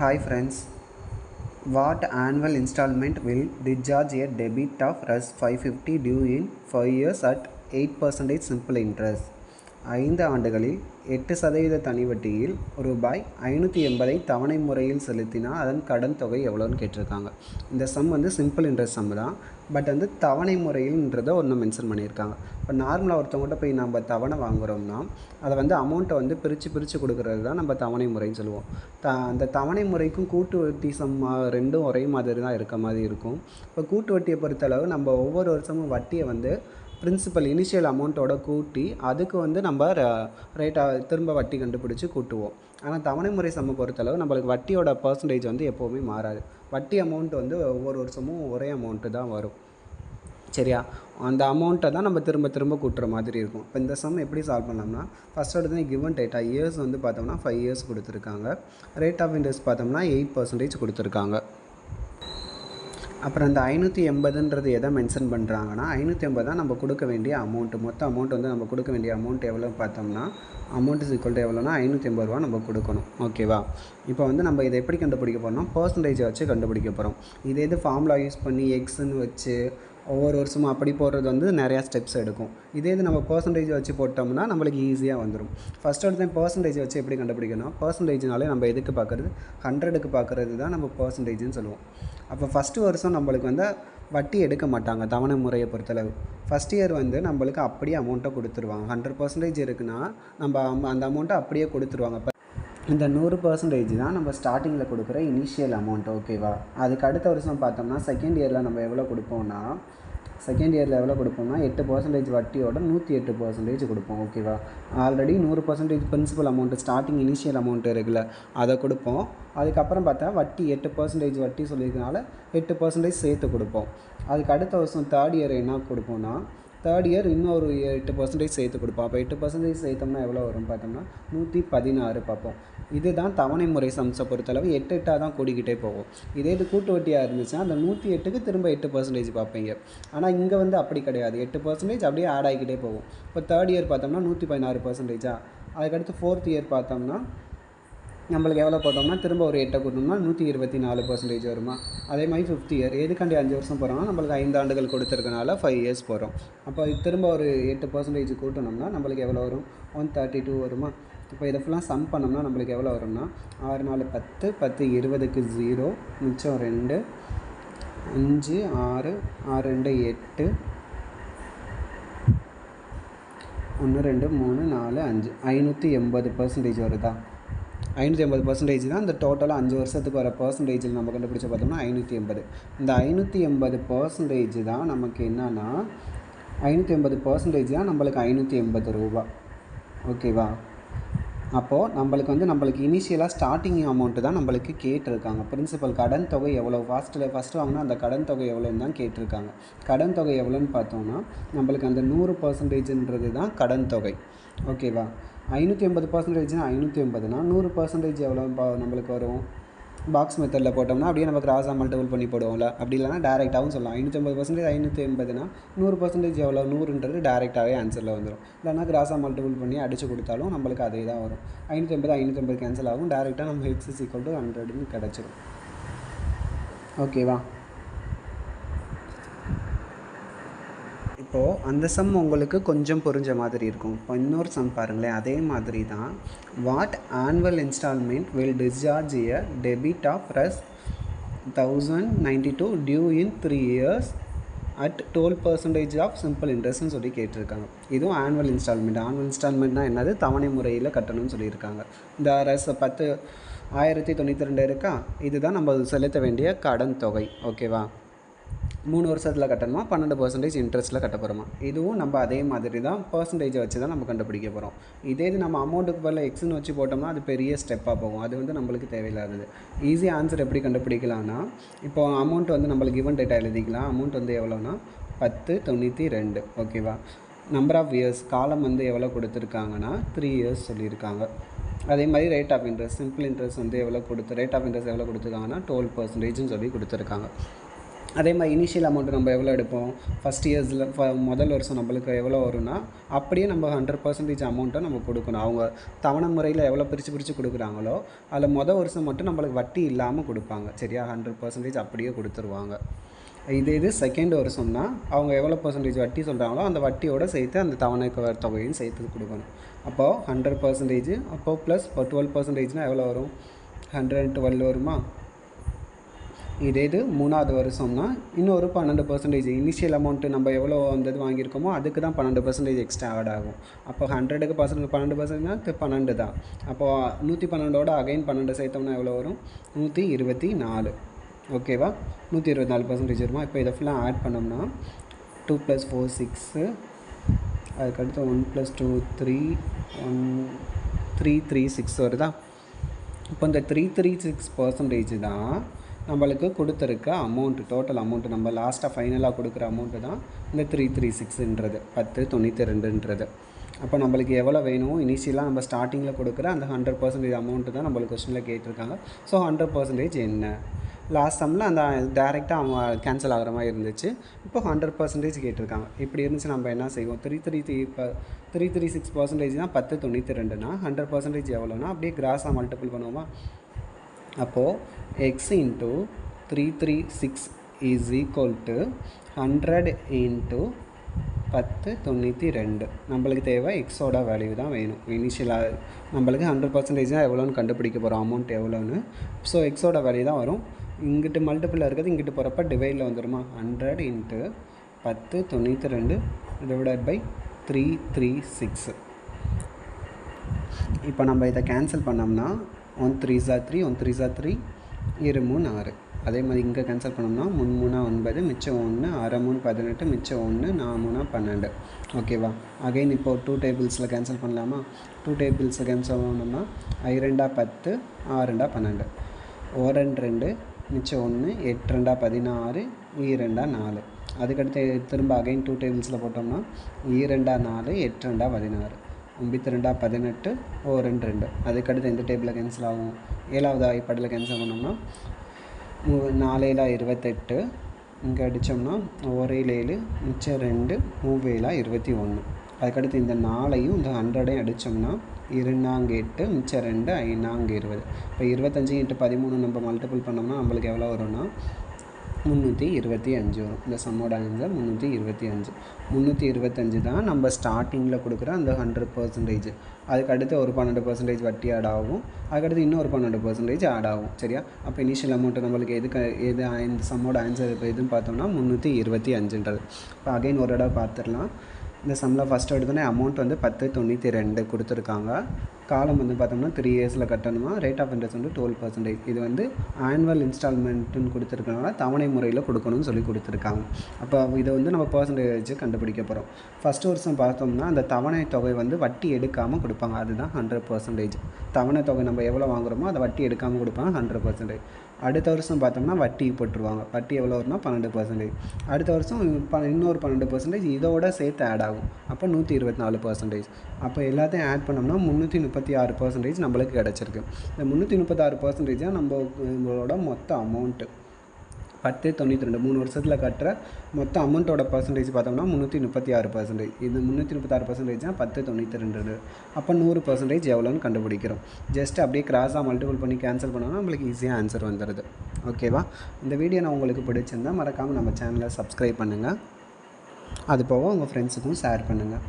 Hi friends, what annual installment will discharge a debit of Rs 550 due in 5 years at 8% simple interest? 5 ஆண்டுகளில் 8% தனி வட்டியில் ரூபாய் 580 தவணை முறையில் செலுத்தினா அதன் கடன் தொகை எவ்வளோன்னு கேட்டிருக்காங்க. இந்த சம் வந்து சிம்பிள் இன்ட்ரெஸ்ட் சம் தான், பட் வந்து தவணை முறையில்ன்றதை ஒன்று மென்ஷன் பண்ணியிருக்காங்க. இப்போ நார்மலாக ஒருத்தவங்கள்ட்ட போய் நம்ம தவணை வாங்குகிறோம்னா அதை வந்து அமௌண்ட்டை வந்து பிரித்து கொடுக்கறது தான் நம்ம தவணை முறைன்னு சொல்லுவோம். அந்த தவணை முறைக்கும் கூட்டு வட்டி சம் ரெண்டும் ஒரே மாதிரி தான் இருக்க மாதிரி இருக்கும். இப்போ கூட்டு வட்டியை பொறுத்தளவு நம்ம ஒவ்வொரு வருஷமும் வட்டியை வந்து பிரின்சிபல் இனிஷியல் அமௌண்ட்டோட கூட்டி அதுக்கு வந்து நம்ம ரேட்டாக திரும்ப வட்டி கண்டுபிடிச்சி கூட்டுவோம். ஆனால் தவணை முறை சம்மை பொறுத்தளவு நம்மளுக்கு வட்டியோட பர்சன்டேஜ் வந்து எப்போவுமே மாறாது. வட்டி அமௌண்ட் வந்து ஒவ்வொரு வருஷமும் ஒரே அமௌண்ட்டு தான் வரும். சரியா, அந்த அமௌண்ட்டை தான் நம்ம திரும்ப திரும்ப கூட்டுற மாதிரி இருக்கும். இப்போ இந்த சம் எப்படி சால்வ் பண்ணலாம்னா, ஃபஸ்ட் எடுத்து கிவன் டேட்டா இயர்ஸ் வந்து பார்த்தோம்னா 5 இயர்ஸ் கொடுத்துருக்காங்க. ரேட் ஆஃப் இன்ட்ரெஸ்ட் பார்த்தோம்னா 8% கொடுத்துருக்காங்க. அப்புறம் இந்த 580ன்றது எதை மென்ஷன் பண்ணுறாங்கன்னா, 580 தான் நம்ம கொடுக்க வேண்டிய அமௌண்ட்டு. மொத்த அமௌண்ட் வந்து நம்ம கொடுக்க வேண்டிய அமௌண்ட் எவ்வளோ பார்த்தோம்னா, அமௌண்ட் இஸ் ஈக்குவல் டு எவ்வளோனா 580 ரூபா நம்ம கொடுக்கணும். ஓகேவா? இப்போ வந்து நம்ம இதை எப்படி கண்டுபிடிக்க போகிறோம்னா, பர்சன்டேஜை வச்சு கண்டுபிடிக்க போகிறோம். இதே இது ஃபார்முலா யூஸ் பண்ணி எக்ஸ்ன்னு வச்சு ஒவ்வொரு வருஷமும் அப்படி போடுறது வந்து நிறையா ஸ்டெப்ஸ் எடுக்கும். இதே இது நம்ம பர்சன்டேஜ் வச்சு போட்டோம்னா நம்மளுக்கு ஈஸியாக வந்துடும். ஃபஸ்ட் எடுத்து பர்சன்டேஜ் வச்சு எப்படி கண்டுபிடிக்கணும், பர்சன்டேஜ்னாலே நம்ம எதுக்கு பார்க்குறது, 100க்கு பார்க்குறது தான் நம்ம பர்சன்டேஜ்னு சொல்லுவோம். அப்போ ஃபஸ்ட்டு வருஷம் நம்மளுக்கு வந்து வட்டி எடுக்க மாட்டாங்க தவணை முறையை பொறுத்தளவு. ஃபஸ்ட் இயர் வந்து நம்மளுக்கு அப்படியே அமௌண்ட்டை கொடுத்துருவாங்க. 100% இருக்குன்னா நம்ம அந்த அமௌண்ட்டை அப்படியே கொடுத்துருவாங்க. இந்த 100% தான் நம்ம ஸ்டார்டிங்கில் கொடுக்குற இனிஷியல் அமௌண்ட். ஓகேவா? அதுக்கு அடுத்த வருஷம் பார்த்தோம்னா செகண்ட் இயரில் நம்ம எவ்வளோ கொடுப்போம்னா 8% வட்டியோட 108% கொடுப்போம். ஓகேவா? Already 100% principal amount starting initial amount இருக்குல்ல, அதை கொடுப்போம். அதுக்கப்புறம் பார்த்தா வட்டி 8% வட்டி சொல்லியிருக்கனால 8% சேர்த்து கொடுப்போம். அதுக்கு அடுத்த வருஷம் தேர்ட் இயர் என்ன கொடுப்போம்னா, தேர்ட் இயர் இன்னொரு 8% சேர்த்து கொடுப்போம். அப்போ 8% சேர்த்தோம்னா எவ்வளோ வரும் பார்த்தோம்னா 116 பார்ப்போம். இதுதான் தவணை முறை சம்ஸை பொறுத்தளவு 8 தான் கூடிக்கிட்டே போகும். இதே இது கூட்டு வட்டியாக இருந்துச்சுன்னா அந்த 108க்கு திரும்ப 8% பார்ப்பீங்க. ஆனால் இங்கே வந்து அப்படி கிடையாது, 8% அப்படியே ஆட் ஆகிக்கிட்டே போகும். இப்போ தேர்ட் இயர் பார்த்தோம்னா 116%. அதுக்கடுத்து ஃபோர்த் இயர் பார்த்தோம்னா நம்மளுக்கு எவ்வளோ போட்டோம்னா திரும்ப ஒரு 8 கூட்டணும்னா 124% வருமா. அதே மாதிரி ஃபிஃப்த் இயர் எதுக்காண்டி 5 வருஷம் போகிறோம்னா நம்மளுக்கு 5 ஆண்டுகள் கொடுத்துருக்கனால 5 இயர்ஸ் போகிறோம். அப்போ திரும்ப ஒரு 8% கூட்டணும்னா நம்மளுக்கு எவ்வளோ வரும், 132 வருமா. இப்போ இதை ஃபுல்லாக சம் பண்ணோம்னா நம்மளுக்கு எவ்வளோ வரும்னா 6 4 10 10 20க்கு 0 மிச்சம் 2 5 6 6 2 8 1 2 3 4 5 580% வருதா. 580% தான் இந்த டோட்டலாக 5 வருஷத்துக்கு வர பர்சன்டேஜில் நம்ம கண்டுபிடிச்ச பார்த்தோம்னா 580. இந்த 580% தான் நமக்கு என்னன்னா 580% தான் நம்மளுக்கு 580 ரூபா. ஓகேவா? அப்போது நம்மளுக்கு இனிஷியலாக ஸ்டார்டிங் அமௌண்ட்டு தான் நம்மளுக்கு கேட்டிருக்காங்க. பிரின்சிபல் கடன் தொகை எவ்வளோ ஃபஸ்ட்டு வாங்கினா அந்த கடன் தொகை எவ்வளோன்னு தான் கேட்டிருக்காங்க. கடன் தொகை எவ்வளோன்னு பார்த்தோம்னா நம்மளுக்கு அந்த 100%ன்றது தான் கடன் தொகை. ஓகேவா? 580%னா 580னா 100% எவ்வளோ நம்மளுக்கு வரும், பாக்ஸ் மெத்தடில் போட்டோம்னா அப்படியே நம்ம கிராஸாக மல்டிபிள் பண்ணி போடுவோம்ல, அப்படி இல்லைனா டேரெக்டாகவும் சொல்லலாம். 580% 580னா 100% எவ்வளோ, 100ன்றது டேரெக்டாகவே ஆன்சரில் வந்துடும். இல்லைனா கிராஸாக மல்டிபிள் பண்ணி அடித்து கொடுத்தாலும் நம்மளுக்கு அதே தான் வரும். 580 கேன்சல் ஆகும், டேரெக்டாக நம்ம x = 100ன்னு கிடச்சிடும். ஓகேவா? இப்போது அந்த சம் உங்களுக்கு கொஞ்சம் புரிஞ்ச மாதிரி இருக்கும். இப்போ இன்னொரு சம் பாருங்களேன், அதே மாதிரி தான். What annual instalment will discharge a debit of Rs 1092 due in 3 years at 12% of simple இன்ட்ரெஸ்ட்னு சொல்லி கேட்டிருக்காங்க. இதுவும் ஆனுவல் இன்ஸ்டால்மெண்ட்னா என்னது, தவணை முறையில் கட்டணும்னு சொல்லியிருக்காங்க. இந்த Rs 1092 இருக்கா, இதுதான் நம்ம செலுத்த வேண்டிய கடன் தொகை. ஓகேவா? 3 வருஷத்தில் கட்டணுமா, 12% இன்ட்ரெஸ்ட்டில் கட்ட போகிறோமா. இதுவும் நம்ம அதே மாதிரி தான் பர்சன்டேஜை வச்சு தான் நம்ம கண்டுபிடிக்க போகிறோம். இதே இது நம்ம அமௌண்ட்டுக்கு பதில் எக்ஸ்ன்னு வச்சு போட்டோம்னா அது பெரிய ஸ்டெப்பாக போகும். அது வந்து நம்மளுக்கு தேவையில்லாதது. ஈஸியாக ஆன்சர் எப்படி கண்டுபிடிக்கலாம்னா, இப்போ அமௌண்ட் வந்து நம்மளுக்கு கிவன் டேட்டா எழுதிக்கலாம். அமௌண்ட் வந்து எவ்வளோனா 1092. ஓகேவா? நம்பர் ஆஃப் இயர்ஸ் காலம் வந்து எவ்வளோ கொடுத்துருக்காங்கன்னா 3 இயர்ஸ் சொல்லியிருக்காங்க. அதே மாதிரி rate of interest simple interest வந்து ரேட் ஆஃப் இன்ட்ரெஸ்ட் எவ்வளோ கொடுத்துருக்காங்கன்னா 12%ன்னு சொல்லி கொடுத்துருக்காங்க. அதே மாதிரி இனிஷியல் அமௌண்ட்டு நம்ம எவ்வளோ எடுப்போம், ஃபஸ்ட் இயர்ஸில் முதல் வருஷம் நம்மளுக்கு எவ்வளோ வரும்னா அப்படியே நம்ம 100% அமௌண்ட்டை நம்ம கொடுக்கணும். அவங்க தவணை முறையில் எவ்வளோ பிரித்து கொடுக்குறாங்களோ அதில் வருஷம் மட்டும் நம்மளுக்கு வட்டி இல்லாமல் கொடுப்பாங்க. சரியா, 100% அப்படியே கொடுத்துருவாங்க. இது செகண்ட் வருஷம்னா அவங்க எவ்வளோ பர்சன்டேஜ் வட்டி சொல்கிறாங்களோ அந்த வட்டியோடு சேர்த்து அந்த தவணைக்கு தொகையும் சேர்த்து கொடுக்கணும். அப்போது 100%, அப்போது ப்ளஸ் 12%னால் எவ்வளோ வரும், 112 வருமா. இது மூணாவது வருஷம்னா இன்னொரு 12%. இனிஷியல் அமௌண்ட்டு நம்ம எவ்வளோ வந்தது வாங்கியிருக்கோமோ அதுக்கு தான் 12% எக்ஸ்ட்ரா ஆட் ஆகும். அப்போ 100க்கு 12%னா 12 தான். அப்போது 112ஓட அகைன் 12 சேர்த்தோம்னா எவ்வளோ வரும், 124. ஓகேவா, 124% வருமா. இப்போ இதை ஃபுல்லாக ஆட் பண்ணோம்னா 2 + 4 6, அதுக்கடுத்து 1 + 2 3, 336 வருதா. இப்போ இந்த 336% தான் நம்மளுக்கு கொடுத்துருக்க அமௌண்ட்டு, டோட்டல் அமௌண்ட்டு. நம்ம லாஸ்ட்டாக ஃபைனலாக கொடுக்குற அமௌண்ட்டு தான் இந்த 336ன்றது, 1092ன்றது. அப்போ நம்மளுக்கு எவ்வளோ வேணும், இனிஷியலாக நம்ம ஸ்டார்டிங்கில் கொடுக்குற அந்த 100% அமௌண்ட்டு தான் நம்மளுக்கு கொஸ்டினில் கேட்டிருக்காங்க. ஸோ 100% என்ன, லாஸ்ட் சம்மில் அந்த டேரெக்டாக அவங்க கேன்சல் ஆகிற மாதிரி இருந்துச்சு. இப்போ 100% கேட்டிருக்காங்க. இப்படி இருந்துச்சு நம்ம என்ன செய்வோம், 336% தான் 1092னா 100% எவ்வளோனா அப்படியே கிராஸாக மல்டிபிள் பண்ணுவோமா. அப்போது x × 336 is equal to 100 × 1092. நம்மளுக்கு தேவை எக்ஸோட வேல்யூ தான் வேணும். இனிஷியலாக நம்மளுக்கு 100% தான் எவ்வளோன்னு கண்டுபிடிக்க போகிறோம், அமௌண்ட் எவ்வளோன்னு. ஸோ எக்ஸோட வேல்யூ தான் வரும். இங்கிட்டு மல்டிபிள் இருக்கிறது இங்கிட்டு போகிறப்ப டிவைடில் வந்துடுமா. 100 × 1092 டிவைடட் பை 336. இப்போ நம்ம இதை கேன்சல் பண்ணோம்னா 1 3 3, 1 3 3, 2 3 6. அதே மாதிரி இங்கே கேன்சல் பண்ணோம்னா 3 3 9, மிச்சம் 1, 6 3 18, மிச்சம் 1, 4 3 12. ஓகேவா. அகைன் இப்போ 2 டேபிள்ஸில் கேன்சல் பண்ணலாமா. 2 டேபிள்ஸில் கேன்சல் பண்ணோம்னா 5 2 10, 6 2 12, 1 2, மிச்சம் 1, 8 2 16, 2 4. அதுக்கடுத்து திரும்ப அகைன் 2 டேபிள்ஸில் போட்டோம்னா 2 4, 8 2 16, 9 2 18, 1 2. அதுக்கடுத்து எந்த டேபிளில் கேன்சல் ஆகும், 7வது ஐப்படில் கேன்சல் பண்ணோம்னா 4 7 28, இங்கே அடித்தோம்னா 1 7, மிச்சம் 2, 3 7 21. அதுக்கடுத்து இந்த 4ஐயும் இந்த 100ஐயும் அடித்தோம்னா 2 8, மிச்சம் 2, 5 20. இப்போ 25 × 13 நம்ம மல்டிபிள் பண்ணோம்னா நம்மளுக்கு எவ்வளோ வரும்னா 325 வரும். இந்த சம்மோட ஆன்சர் 325. 325 தான் நம்ம ஸ்டார்டிங்கில் கொடுக்குற அந்த 100%. அதுக்கடுத்து ஒரு 12% வட்டி ஆட் ஆகும். அதுக்கடுத்து இன்னொரு 12% ஆட் ஆகும். சரியா. அப்போ இனிஷியல் அமௌண்ட்டு நம்மளுக்கு எது இந்த சம்மோட ஆன்சர் இப்போ எதுன்னு பார்த்தோம்னா 325ன்றது. இப்போ அகைன் ஒரு இடம் பார்த்துடலாம். இந்த சம்மில் ஃபஸ்ட்டு எடுத்தோன்னே அமௌண்ட் வந்து 1092 கொடுத்துருக்காங்க. காலம் வந்து பார்த்தோம்னா 3 இயர்ஸில் கட்டணுமா. ரேட் ஆஃப் இன்ட்ரெஸ்ட் வந்து 12%. இது வந்து ஆனுவல் இன்ஸ்டால்மெண்ட்டுன்னு கொடுத்துருக்கனால தவணை முறையில் கொடுக்கணும்னு சொல்லி கொடுத்துருக்காங்க. அப்போ இதை வந்து நம்ம பர்சன்டேஜ் வச்சு கண்டுபிடிக்க போகிறோம். ஃபஸ்ட்டு வருஷம் பார்த்தோம்னா அந்த தவணை தொகை வந்து வட்டி எடுக்காமல் கொடுப்பாங்க, அதுதான் 100%. தவணை தொகை நம்ம எவ்வளோ வாங்குகிறோமோ அதை வட்டி எடுக்காமல் கொடுப்பாங்க, 100%. அடுத்த வருஷம் பார்த்தோம்னா வட்டி போட்டுருவாங்க. வட்டி எவ்வளோ வரும்னா 12%. அடுத்த வருஷம் இன்னொரு 12% இதோட சேர்த்து ஆட் ஆகும். அப்போ 124%. அப்போ எல்லாத்தையும் ஆட் பண்ணோம்னா 336% நம்மளுக்கு கிடச்சிருக்கு. இந்த 336% தான் நம்மளோட மொத்த அமௌண்ட்டு. 1092 3 வருஷத்தில் கட்டுற மொத்த அமௌண்ட்டோட பர்சன்டேஜ் பார்த்தோம்னா 336%. இது 336% தான் 1092. அப்போ 100% எவ்வளோன்னு கண்டுபிடிக்கிறோம். ஜஸ்ட் அப்படியே கிராஸாக மல்டிபிள் பண்ணி கேன்சல் பண்ணோம்னா நம்மளுக்கு ஈஸியாக ஆன்சர் வந்துடுது. ஓகேவா. இந்த வீடியோ நான் உங்களுக்கு பிடிச்சிருந்தால் மறக்காமல் நம்ம சேனலை சப்ஸ்கிரைப் பண்ணுங்கள். அது போக உங்கள் ஃப்ரெண்ட்ஸுக்கும் ஷேர் பண்ணுங்கள்.